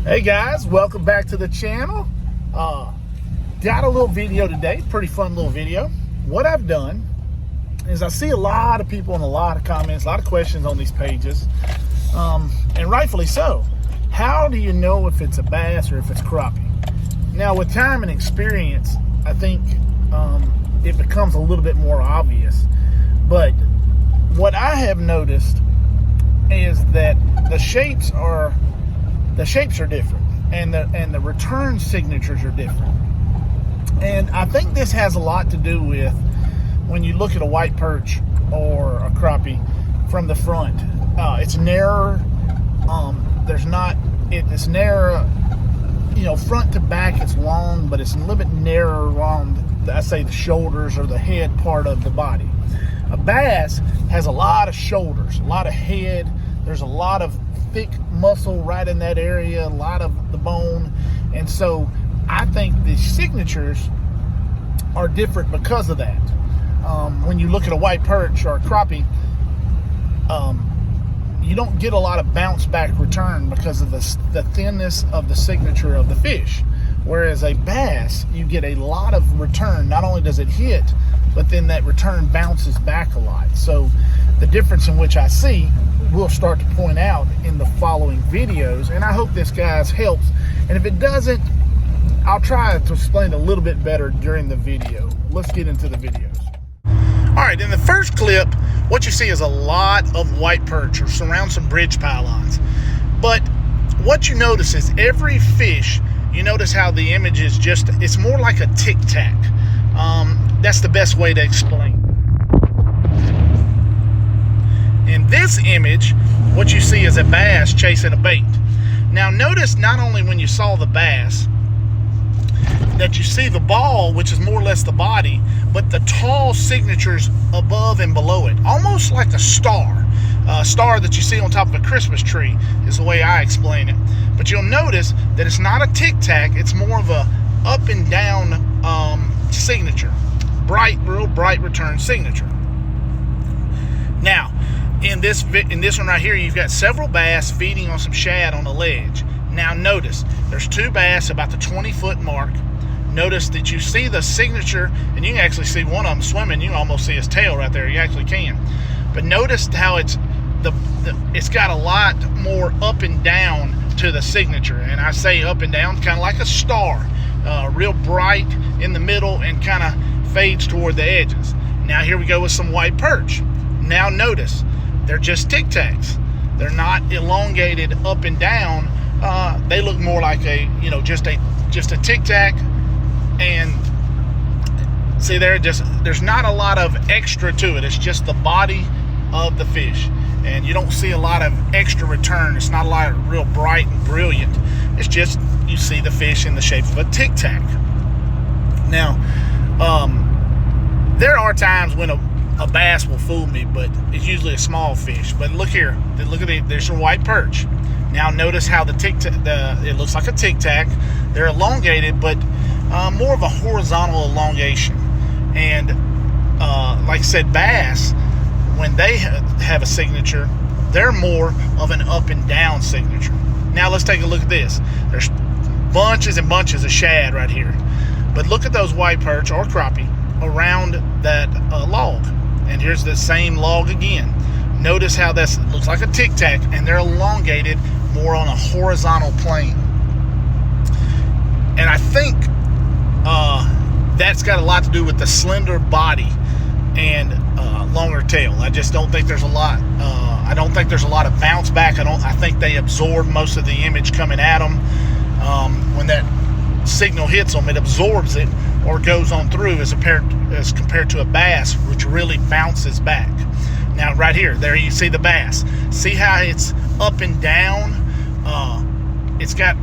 Hey guys, welcome back to the channel. Got a little video today, pretty fun little video. What I've done is I see a lot of people and a lot of comments, a lot of questions on these pages, and rightfully so. How do you know if it's a bass or if it's crappie? Now with time and experience, I think it becomes a little bit more obvious. But what I have noticed is that the shapes are different, and the return signatures are different. And I think this has a lot to do with when you look at a white perch or a crappie from the front. It's narrower. It's narrow. Front to back it's long, but it's a little bit narrower around, I say, the shoulders or the head part of the body. A bass has a lot of shoulders, a lot of head. There's a lot of thick muscle right in that area, a lot of the bone. And so I think the signatures are different because of that. When you look at a white perch or a crappie, you don't get a lot of bounce back return because of the thinness of the signature of the fish. Whereas a bass, you get a lot of return. Not only does it hit, but then that return bounces back a lot. So the difference in which I see, we'll start to point out in the following videos, and I hope this guys helps. And if it doesn't, I'll try to explain a little bit better during the video. Let's get into the videos. All right, in the first clip, what you see is a lot of white perch or surround some bridge pylons. But what you notice is every fish, you notice how the image is it's more like a tic-tac. That's the best way to explain. In this image, what you see is a bass chasing a bait. Now notice not only when you saw the bass, that you see the ball, which is more or less the body, but the tall signatures above and below it, almost like a star. A star that you see on top of a Christmas tree is the way I explain it. But you'll notice that it's not a tic-tac, it's more of a up and down signature. Real bright return signature. Now, in this one right here, you've got several bass feeding on some shad on a ledge. Now notice, there's two bass about the 20-foot mark. Notice that you see the signature, and you can actually see one of them swimming. You can almost see his tail right there. You actually can. But notice how it's got a lot more up and down to the signature. And I say up and down, kind of like a star. Real bright in the middle and kind of fades toward the edges. Now here we go with some white perch. Now notice, they're just tic-tacs. They're not elongated up and down. They look more like just a tic-tac. And see there's not a lot of extra to it. It's just the body of the fish, and you don't see a lot of extra return. It's not a lot of real bright and brilliant. It's just you see the fish in the shape of a tic-tac. Now there are times when a bass will fool me, but it's usually a small fish. But look here, there's a white perch. Now notice how it looks like a tic-tac. They're elongated, but more of a horizontal elongation. And like I said, bass, when they have a signature, they're more of an up and down signature. Now let's take a look at this. There's bunches and bunches of shad right here. But look at those white perch or crappie around that log. And here's the same log again. Notice how this looks like a tic-tac, and they're elongated more on a horizontal plane. And I think that's got a lot to do with the slender body and longer tail. I just don't think there's a lot. I don't think there's a lot of bounce back. I think they absorb most of the image coming at them. When that signal hits them, it absorbs it or goes on through as compared to a bass, which really bounces back. Now right here, there you see the bass. See how it's up and down? It's got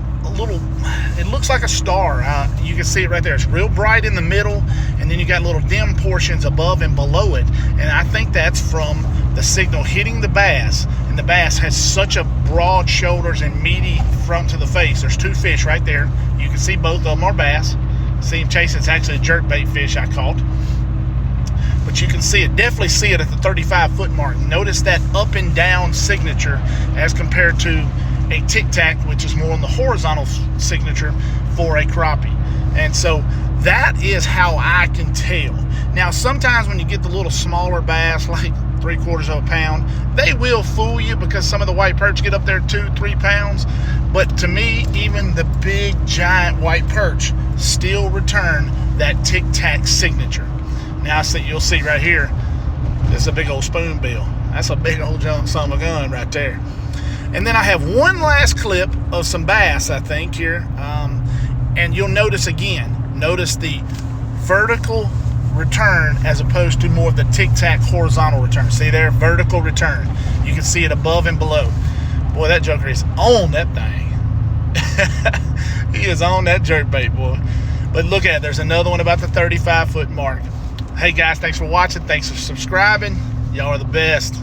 it looks like a star. You can see it right there. It's real bright in the middle, and then you got little dim portions above and below it. And I think that's from the signal hitting the bass. And the bass has such a broad shoulders and meaty front to the face. There's two fish right there. You can see both of them are bass. See him chasing. It's actually a jerkbait fish I caught. But you can see it, definitely see it at the 35-foot mark. Notice that up and down signature as compared to a tic-tac, which is more on the horizontal signature for a crappie. And so that is how I can tell. Now, sometimes when you get the little smaller bass, like 3/4 of a pound, they will fool you because some of the white perch get up there 2-3 pounds. But to me, even the big giant white perch still return that tic-tac signature. Now, you'll see right here, this is a big old spoonbill. That's a big old junk son of a gun right there. And then I have one last clip of some bass, I think, here. And you'll notice again, notice the vertical return as opposed to more of the tic-tac horizontal return. See there, vertical return. You can see it above and below. Boy, that joker is on that thing. He is on that jerkbait, boy. But look at it, there's another one about the 35-foot mark. Hey guys, thanks for watching. Thanks for subscribing. Y'all are the best.